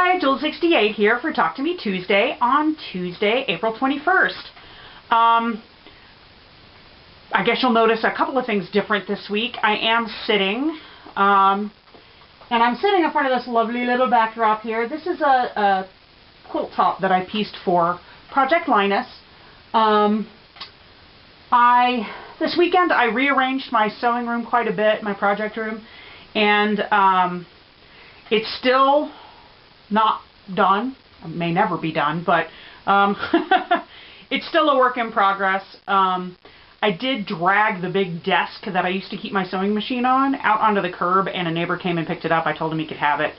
Hi, jewells68 here for Talk to Me Tuesday on Tuesday, April 21st. I guess you'll notice a couple of things different this week. I am sitting, and I'm sitting in front of this lovely little backdrop here. This is a quilt top that I pieced for Project Linus. This weekend I rearranged my sewing room quite a bit, my project room, and it's still not done. It may never be done, but it's still a work in progress. I did drag the big desk that I used to keep my sewing machine on out onto the curb, and a neighbor came and picked it up. I told him he could have it.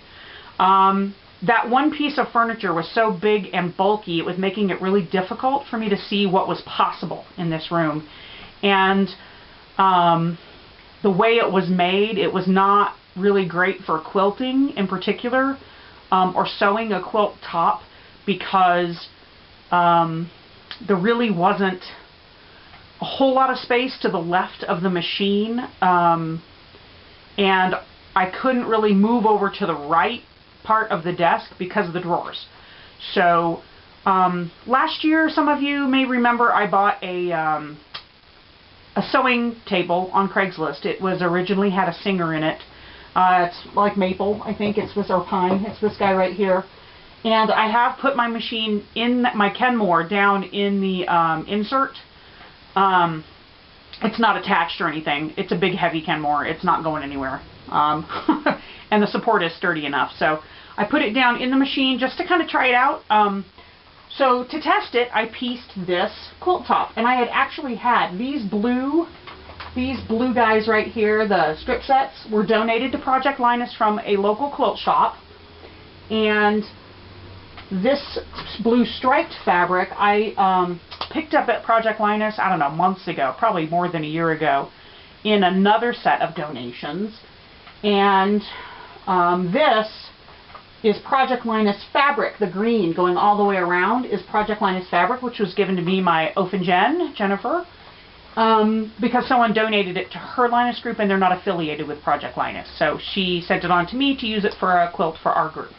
That one piece of furniture was so big and bulky, it was making it really difficult for me to see what was possible in this room. And the way it was made, it was not really great for quilting in particular, or sewing a quilt top, because there really wasn't a whole lot of space to the left of the machine, and I couldn't really move over to the right part of the desk because of the drawers. So last year, some of you may remember, I bought a sewing table on Craigslist. It was originally had a singer in it. It's like maple, I think. It's this, or pine. It's this guy right here. And I have put my machine in, my Kenmore down in the insert. It's not attached or anything. It's a big heavy Kenmore. It's not going anywhere. And the support is sturdy enough. So I put it down in the machine just to kind of try it out. So to test it, I pieced this quilt top. And I had actually had these blue guys right here, the strip sets, were donated to Project Linus from a local quilt shop. And this blue striped fabric I picked up at Project Linus, I don't know, months ago, probably more than a year ago, in another set of donations. And this is Project Linus fabric. The green going all the way around is Project Linus fabric, which was given to me by Jennifer, because someone donated it to her Linus group, and they're not affiliated with Project Linus. So she sent it on to me to use it for a quilt for our group.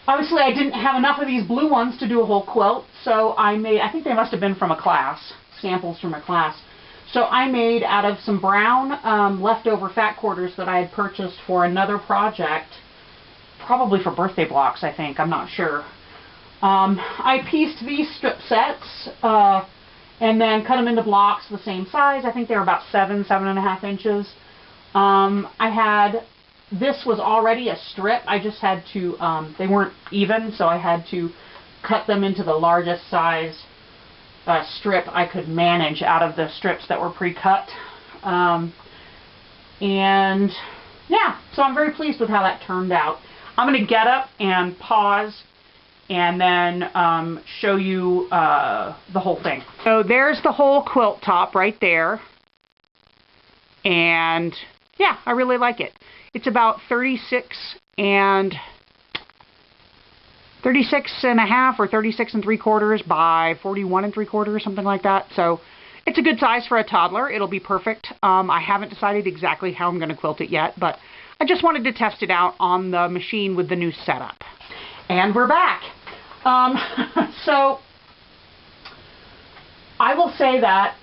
Obviously, I didn't have enough of these blue ones to do a whole quilt, so I made, I think they must have been from a class, samples from a class. So I made out of some brown leftover fat quarters that I had purchased for another project, probably for birthday blocks, I think, I'm not sure. I pieced these strip sets and then cut them into blocks the same size. I think they were about 7.5 inches. This was already a strip. I just had to, they weren't even, so I had to cut them into the largest size strip I could manage out of the strips that were pre-cut. And yeah, so I'm very pleased with how that turned out. I'm going to get up and pause and then show you the whole thing. So there's the whole quilt top right there. And yeah, I really like it. It's about 36 and a half or 36 3/4 by 41 3/4, something like that. So it's a good size for a toddler. It'll be perfect. I haven't decided exactly how I'm going to quilt it yet, but I just wanted to test it out on the machine with the new setup. And we're back. So I will say that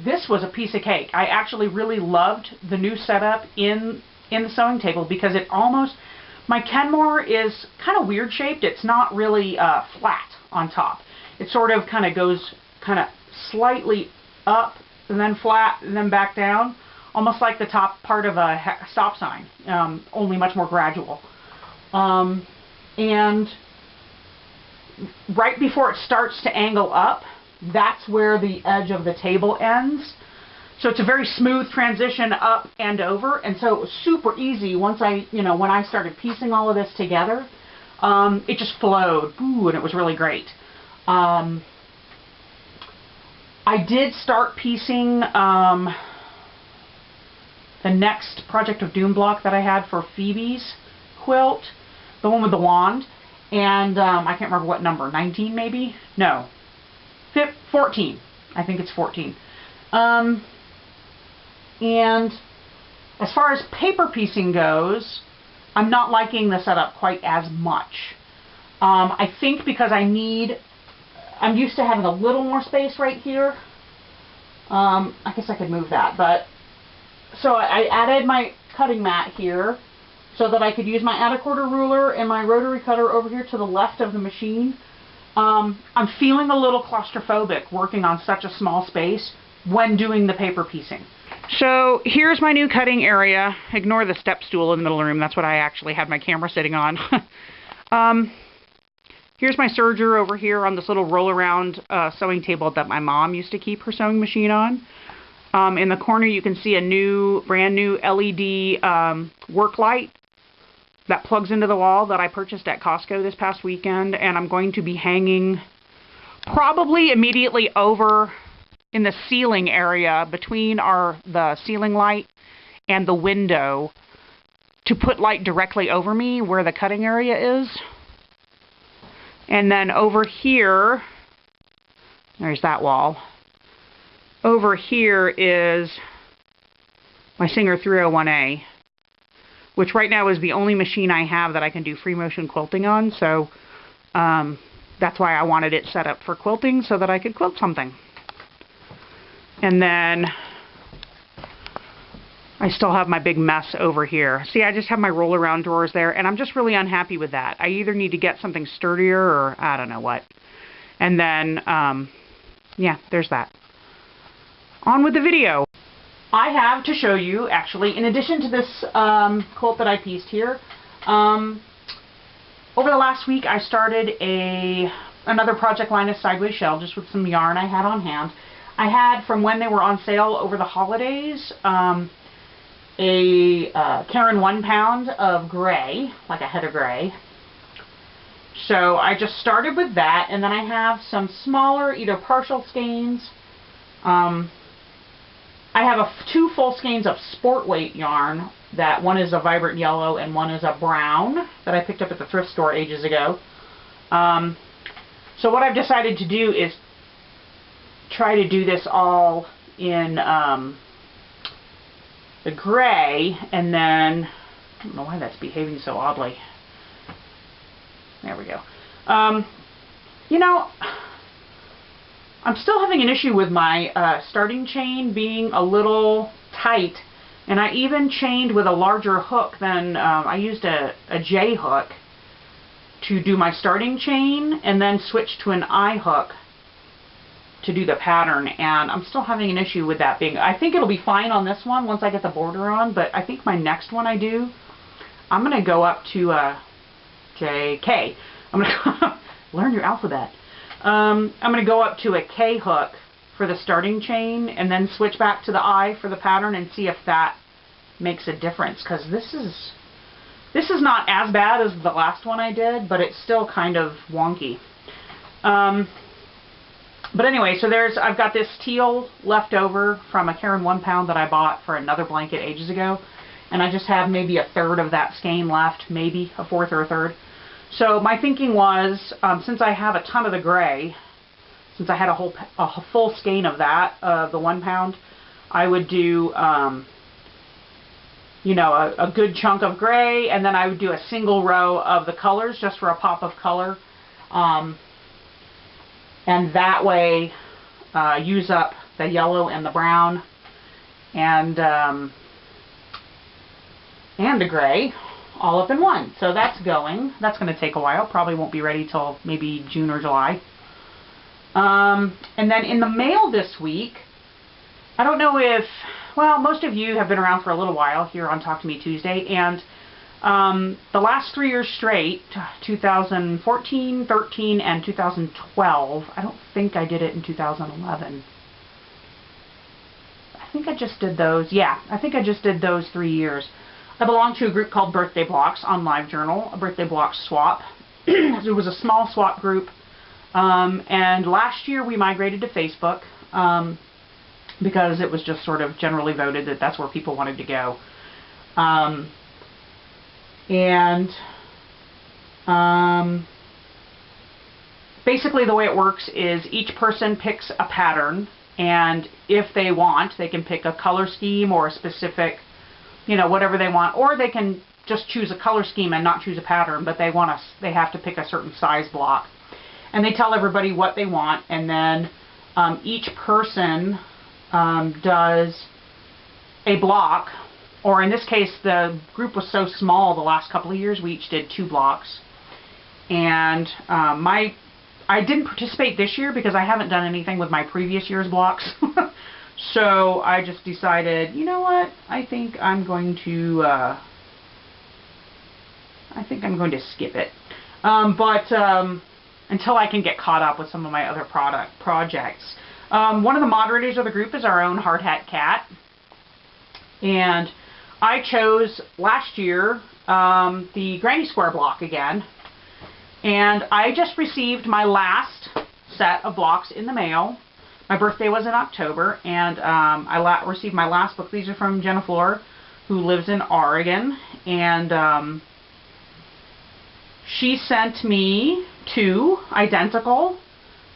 this was a piece of cake. I actually really loved the new setup in the sewing table, because it almost, my Kenmore is kind of weird shaped. It's not really flat on top. It sort of kind of goes kind of slightly up and then flat and then back down, almost like the top part of a stop sign, only much more gradual. And right before it starts to angle up, that's where the edge of the table ends. So it's a very smooth transition up and over, and so it was super easy once when I started piecing all of this together. It just flowed, and it was really great. I did start piecing the next Project of Doom block that I had for Phoebe's quilt, the one with the wand, and I can't remember what number, 19 maybe? No, 14. I think it's 14. And as far as paper piecing goes, I'm not liking the setup quite as much. I think because I'm used to having a little more space right here. I guess I could move that, but so I added my cutting mat here so that I could use my add-a-quarter ruler and my rotary cutter over here to the left of the machine. I'm feeling a little claustrophobic working on such a small space when doing the paper piecing. So here's my new cutting area. Ignore the step stool in the middle of the room. That's what I actually had my camera sitting on. Here's my serger over here on this little roll-around sewing table that my mom used to keep her sewing machine on. In the corner you can see a brand new LED work light that plugs into the wall that I purchased at Costco this past weekend, and I'm going to be hanging probably immediately over in the ceiling area between the ceiling light and the window to put light directly over me where the cutting area is. And then over here, there's that wall. Over here is my Singer 301A, which right now is the only machine I have that I can do free motion quilting on. So that's why I wanted it set up for quilting, so that I could quilt something. And then I still have my big mess over here. See, I just have my roll around drawers there, and I'm just really unhappy with that. I either need to get something sturdier or I don't know what. And then, yeah, there's that. On with the video. I have to show you, actually, in addition to this quilt that I pieced here, over the last week I started another Project Linus sideways shell just with some yarn I had on hand. I had, from when they were on sale over the holidays, a Caron 1 pound of gray, like a head of gray. So I just started with that, and then I have some smaller, either partial skeins. I have two full skeins of sport weight yarn. That one is a vibrant yellow and one is a brown that I picked up at the thrift store ages ago. So what I've decided to do is try to do this all in the gray, and then I don't know why that's behaving so oddly. There we go. You know, I'm still having an issue with my starting chain being a little tight, and I even chained with a larger hook than I used a J hook to do my starting chain, and then switched to an I hook to do the pattern, and I'm still having an issue with that being. I think it'll be fine on this one once I get the border on, but I think my next one I do, I'm going to go up to K. I'm going to learn your alphabet. I'm going to go up to a K hook for the starting chain, and then switch back to the I for the pattern and see if that makes a difference, because this is not as bad as the last one I did, but it's still kind of wonky. But anyway, so I've got this teal left over from a Caron 1 pound that I bought for another blanket ages ago, and I just have maybe a third of that skein left, maybe a fourth or a third. So my thinking was, since I have a ton of the gray, since I had a full skein of that, the 1 pound, I would do, you know, a good chunk of gray, and then I would do a single row of the colors just for a pop of color. And that way use up the yellow and the brown and the gray all up in one. So that's going. That's going to take a while. Probably won't be ready till maybe June or July. And then in the mail this week, I don't know if, well, most of you have been around for a little while here on Talk to Me Tuesday, and the last 3 years straight, 2014, 13, and 2012, I don't think I did it in 2011. I think I just did those, yeah, I think I just did those 3 years. I belong to a group called Birthday Blocks on LiveJournal, a Birthday Block swap. It was a small swap group, and last year we migrated to Facebook because it was just sort of generally voted that that's where people wanted to go. Basically the way it works is each person picks a pattern, and if they want, they can pick a color scheme or a specific, you know, whatever they want, or they can just choose a color scheme and not choose a pattern, but they have to pick a certain size block. And they tell everybody what they want, and then each person does a block, or in this case the group was so small the last couple of years we each did 2 blocks. And I didn't participate this year because I haven't done anything with my previous year's blocks. So I just decided, you know what, I think I'm going to skip it. Until I can get caught up with some of my other projects. One of the moderators of the group is our own Hard Hat Cat. And I chose last year the Granny Square block again. And I just received my last set of blocks in the mail. My birthday was in October, and I received my last book. These are from Jenna Floor, who lives in Oregon. And she sent me 2 identical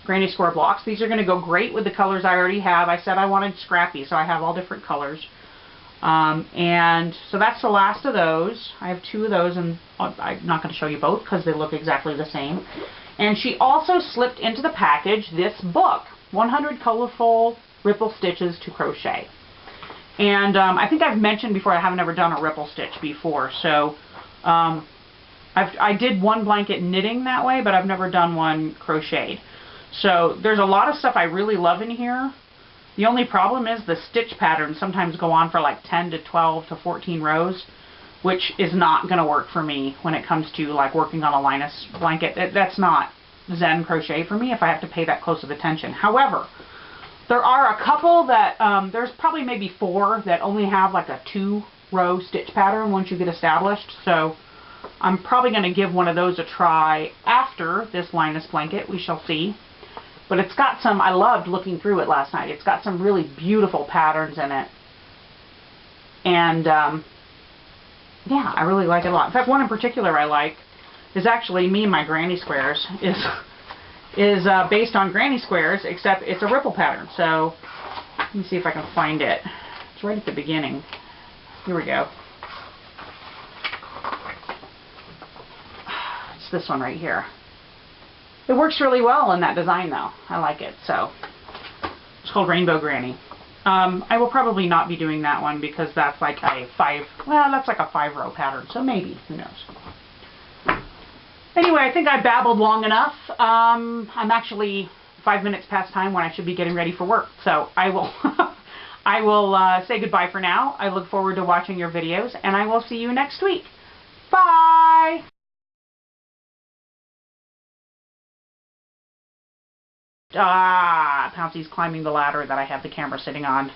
Granny Square blocks. These are going to go great with the colors I already have. I said I wanted scrappy, so I have all different colors. And so that's the last of those. I have 2 of those, and I'm not going to show you both because they look exactly the same. And she also slipped into the package this book, 100 Colorful Ripple Stitches to Crochet. And I think I've mentioned before I haven't ever done a ripple stitch before, so I did one blanket knitting that way, but I've never done one crocheted. So there's a lot of stuff I really love in here. The only problem is the stitch patterns sometimes go on for like 10 to 12 to 14 rows, which is not going to work for me when it comes to like working on a Linus blanket. That's not Zen crochet for me if I have to pay that close of attention. However, there are a couple that, there's probably maybe 4 that only have like a 2-row stitch pattern once you get established. So I'm probably going to give one of those a try after this Linus blanket. We shall see. But it's got some, I loved looking through it last night. It's got some really beautiful patterns in it. And, yeah, I really like it a lot. In fact, one in particular I like is actually me and my Granny Squares. Is based on Granny Squares, except it's a ripple pattern. So, let me see if I can find it. It's right at the beginning. Here we go. It's this one right here. It works really well in that design, though. I like it. So, it's called Rainbow Granny. I will probably not be doing that one because that's like a 5-row pattern. So maybe, who knows. Anyway, I think I babbled long enough. I'm actually 5 minutes past time when I should be getting ready for work. So I will, I will say goodbye for now. I look forward to watching your videos, and I will see you next week. Bye! Pouncey's climbing the ladder that I have the camera sitting on.